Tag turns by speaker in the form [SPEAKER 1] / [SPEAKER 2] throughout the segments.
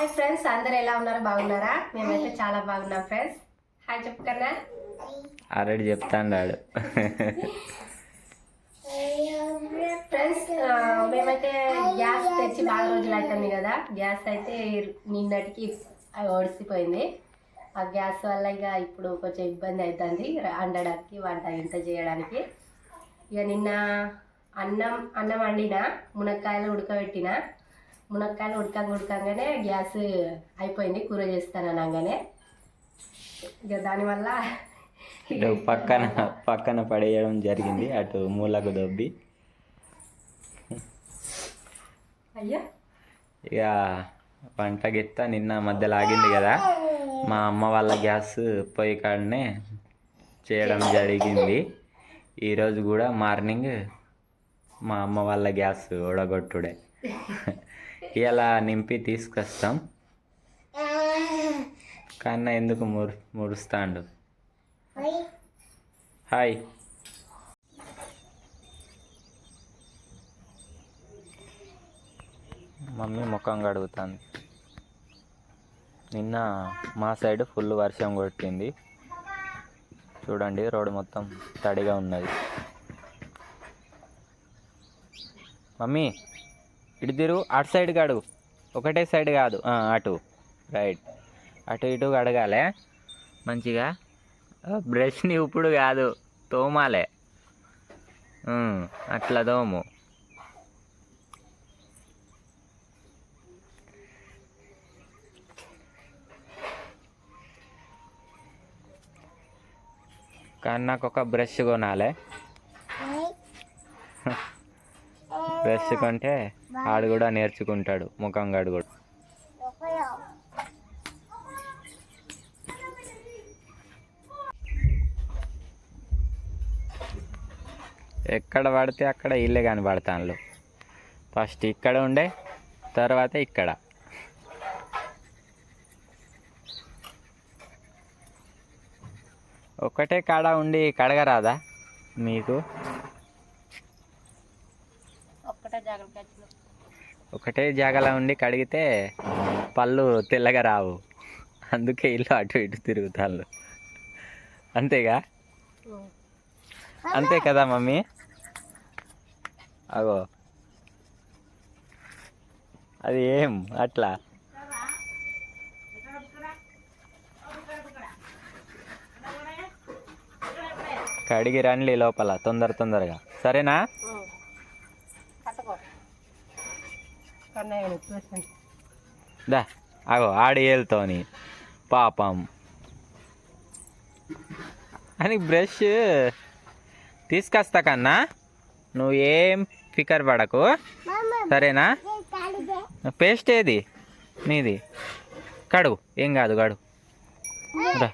[SPEAKER 1] Hi friends, అందరు ఎలా ఉన్నారు? బాగున్నారా? మేమైతే చాలా బాగున్నాం ఫ్రెండ్స్. హాయ్ చెప్పుకన్నా.
[SPEAKER 2] ఆల్రెడీ చెప్తాడు
[SPEAKER 1] ఫ్రెండ్స్, మేమైతే గ్యాస్ తెచ్చి బాగా రోజులు అవుతుంది కదా. గ్యాస్ అయితే నిన్నటికి ఒడిసిపోయింది. ఆ గ్యాస్ వల్ల ఇక ఇప్పుడు కొంచెం ఇబ్బంది అవుతుంది వండడానికి, వంట ఇంత చేయడానికి. ఇక నిన్న అన్నం వండిన, మునక్కాయలు ఉడకబెట్టిన. మునక్కాయలు ఉడకంగానే గ్యాస్ అయిపోయింది. కూర చేస్తాను అనగానే ఇక దానివల్ల
[SPEAKER 2] పక్కన పడేయడం జరిగింది, అటు మూలకు దొబ్బి.
[SPEAKER 1] అయ్యా
[SPEAKER 2] ఇక వంట గిత్త నిన్న మధ్యలో ఆగింది కదా, మా అమ్మ వాళ్ళ గ్యాస్ పొయ్యి కాడనే చేయడం జరిగింది. ఈరోజు కూడా మార్నింగ్ మా అమ్మ వాళ్ళ గ్యాస్ ఉడగొట్టుడే. ఇలా నింపి తీసుకొస్తాం. కన్న ఎందుకు మురుస్తాండు? హాయ్. మమ్మీ ముఖం కడుగుతుంది. నిన్న మా సైడ్ ఫుల్ వర్షం కొట్టింది. చూడండి, రోడ్డు మొత్తం తడిగా ఉన్నది. మమ్మీ ఇటు తిరుగు, అటు సైడ్ కడుగు, ఒకటే సైడ్ కాదు, అటు రైట్. అటు ఇటు కడగాలి మంచిగా. బ్రష్ని ఇప్పుడు కాదు, తోమాలే. అట్లా తోము. కానీ నాకు ఒక బ్రష్ కొనాలి. బ్రష్ కొంటే ఆడు కూడా నేర్చుకుంటాడు, ముఖం గాడు కూడా. ఎక్కడ పడితే అక్కడ ఇల్లే కనబడతాను. ఫస్ట్ ఇక్కడ ఉండే, తర్వాత ఇక్కడ. ఒకటే కాడ ఉండి కడగరాదా మీకు? ఒకటే జాగలా ఉండి కడిగితే పళ్ళు తెల్లగా రావు. అందుకే ఇల్లు అటు ఇటు తిరుగుతాళ్ళు. అంతేగా? అంతే కదా మమ్మీ? అగో అది ఏం అట్లా. కడిగి రండి లోపల తొందరగా, సరేనా? దా అగో ఆడి ఏలుతోని పాపం అని బ్రష్ తీసుకొస్తా కన్నా, నువ్వు ఏం ఫికర్ పడకు, సరేనా? పేస్ట్ ఏది నీది? కడుగు, ఏం కాదు, కడుగు. రా.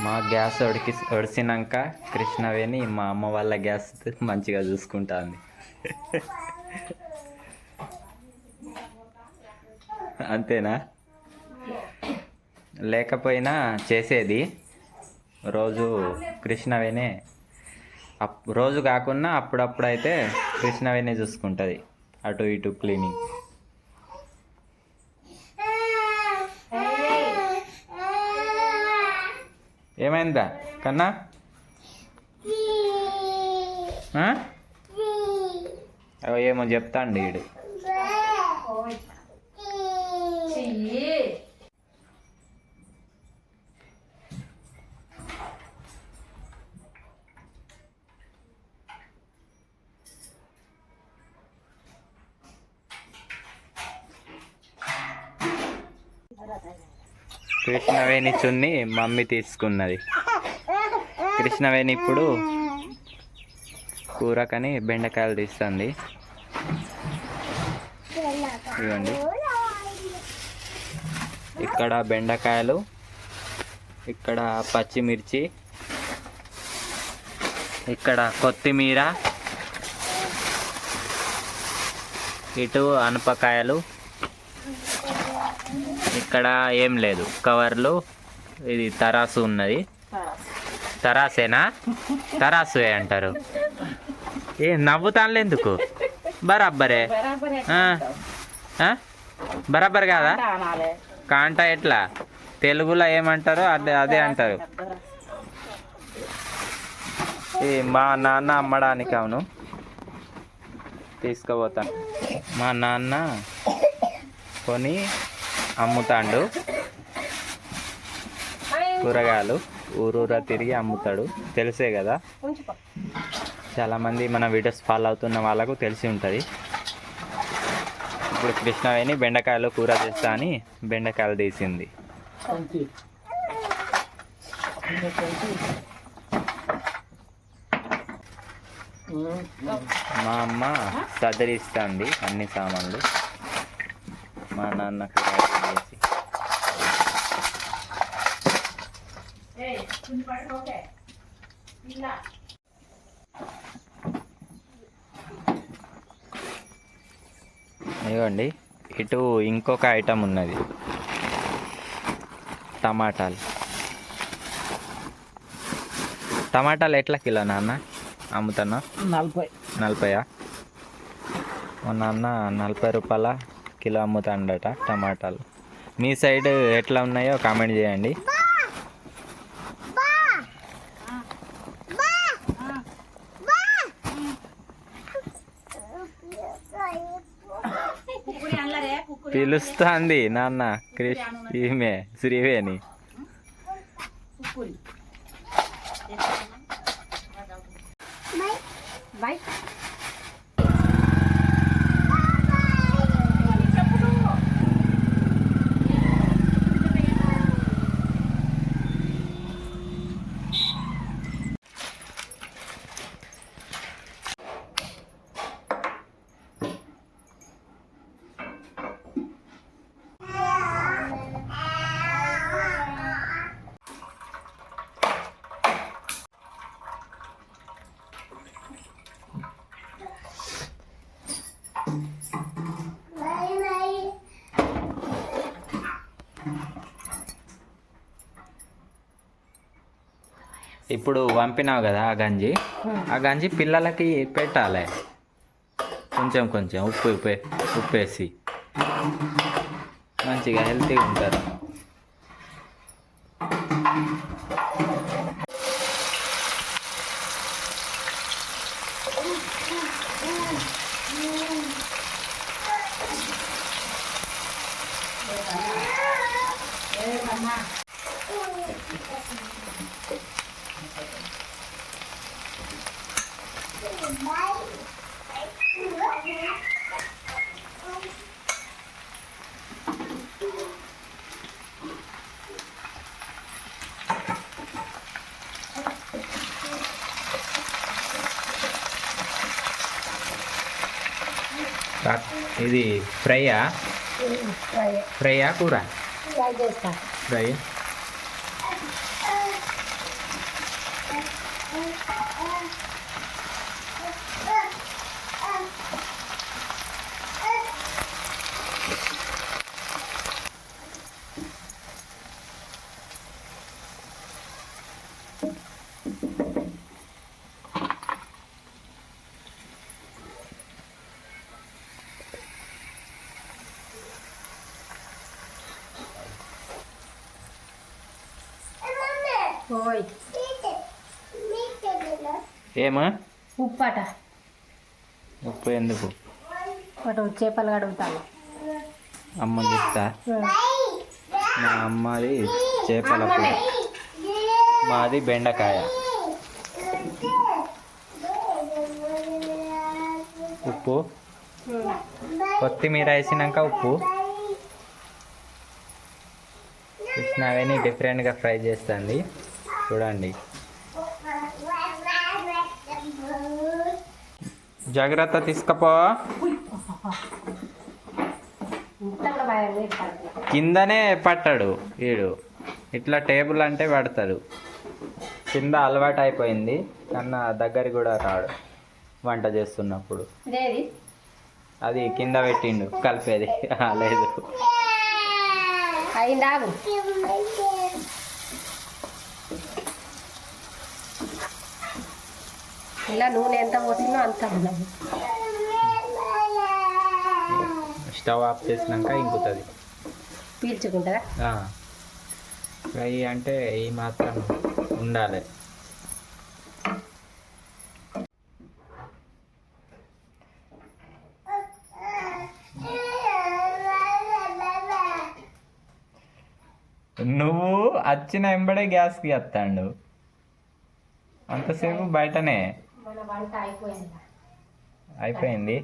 [SPEAKER 2] మా గ్యాస్ ఒడిసినాక కృష్ణవేణి మా అమ్మ వాళ్ళ గ్యాస్ మంచిగా చూసుకుంటుంది. అంతేనా? లేకపోయినా చేసేది రోజు కృష్ణవేణి. రోజు కాకుండా అప్పుడప్పుడు అయితే కృష్ణవేణి చూసుకుంటుంది, అటు ఇటు క్లీనింగ్. ఏమైందా కన్నా? ఏమో చెప్తాండి వీడు. కృష్ణవేణి చున్ని మమ్మీ తీసుకున్నది. కృష్ణవేణి ఇప్పుడు కూరకని బెండకాయలు తీస్తుంది. ఇవ్వండి, ఇక్కడ బెండకాయలు, ఇక్కడ పచ్చిమిర్చి, ఇక్కడ కొత్తిమీర, ఇటు అనపకాయలు, ఇక్కడ ఏం లేదు కవర్లు. ఇది తరాసు ఉన్నది. తరాసేనా? తరాసు అంటారు. ఏ నవ్వుతానులే ఎందుకు? బరాబరే. బరాబర్ కాదా? కాంట ఎట్లా? తెలుగులో ఏమంటారో అదే అదే అంటారు. మా నాన్న అమ్మడానికి అవును తీసుకుపోతాను. మా నాన్న కొని అమ్ముతాడు కూరగాయలు. ఊరూరా తిరిగి అమ్ముతాడు. తెలిసే కదా, చాలామంది మన వీడియోస్ ఫాలో అవుతున్న వాళ్ళకు తెలిసి ఉంటుంది. ఇప్పుడు కృష్ణవేణి బెండకాయలు కూర చేస్తా అని బెండకాయలు తీసింది. మా అమ్మ సదరిస్తుంది అన్ని సామాన్లు. మా నాన్న కూర చేసి ఇవ్వండి. ఇటు ఇంకొక ఐటమ్ ఉన్నది, టమాటాలు. టమాటాలు ఎట్లా కిలో నాన్న అమ్ముతున్నా? 40. మా నాన్న 40 రూపాయల కిలో అమ్ముతాడట టమాటాలు. మీ సైడ్ ఎట్లా ఉన్నాయో కామెంట్ చేయండి. పిలుస్తుంది నాన్న ఈమె శ్రీవేణి. ఇప్పుడు పంపినావు కదా ఆ గంజి పిల్లలకి పెట్టాలి. కొంచెం కొంచెం ఉప్పేసి మంచిగా హెల్తీగా ఉంటారు. ఇది ఫ్రైయా కూర? ఫ్రై. ఏమా
[SPEAKER 1] ఉప్పట?
[SPEAKER 2] ఉప్పు ఎందుకు?
[SPEAKER 1] చేపలు కడుగుతాను.
[SPEAKER 2] అమ్మ చెప్తా. మా అమ్మది చేపల కూర, మాది బెండకాయ. ఉప్పు, కొత్తిమీర వేసినాక ఉప్పు. కృష్ణవేణి డిఫరెంట్గా ఫ్రై చేస్తుంది చూడండి. జాగ్రత్త తీసుకపో. కిందనే పట్టాడు వీడు, ఇట్లా టేబుల్ అంటే పడతాడు. కింద అలవాటు అయిపోయింది, కన్నా దగ్గర కూడా రాడు వంట చేస్తున్నప్పుడు. అది కింద పెట్టిండు కలిపేది లేదు.
[SPEAKER 1] అయిందాగు ఇలా నూనె ఎంత పోసిందో అంత ఉన్నది.
[SPEAKER 2] స్టవ్ ఆఫ్ చేసినాక ఇంకుతుంది.
[SPEAKER 1] పీల్చుకుంటుందా?
[SPEAKER 2] ఫ్రై అంటే ఈ మాత్రం ఉండాలి. నువ్వు వచ్చిన ఎంబడే గ్యాస్కి వస్తాడు, అంతసేపు బయటనే.
[SPEAKER 1] మన వంట అయిపోయింది.
[SPEAKER 2] అయిపోయింది.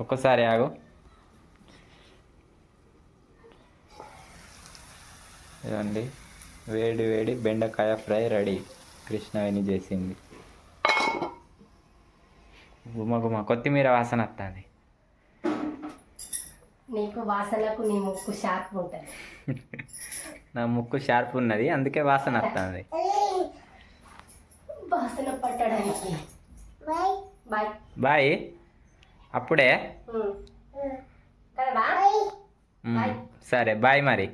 [SPEAKER 2] ఒక్కసారి ఆగు. ఇదండి వేడి వేడి బెండకాయ ఫ్రై రెడీ. కృష్ణవేణి చేసింది. గుమ గుమ కొత్తిమీర వాసన వస్తుంది.
[SPEAKER 1] నీకు వాసనకు నీ ముక్కు షార్ప్ ఉంటుంది.
[SPEAKER 2] నా ముక్కు షార్ప్ ఉన్నది, అందుకే వాసన వస్తుంది.
[SPEAKER 1] వాసన పట్టడానికి. Bye
[SPEAKER 2] bye. అప్పుడే
[SPEAKER 1] కదా?
[SPEAKER 2] సరే బాయ్ మరి.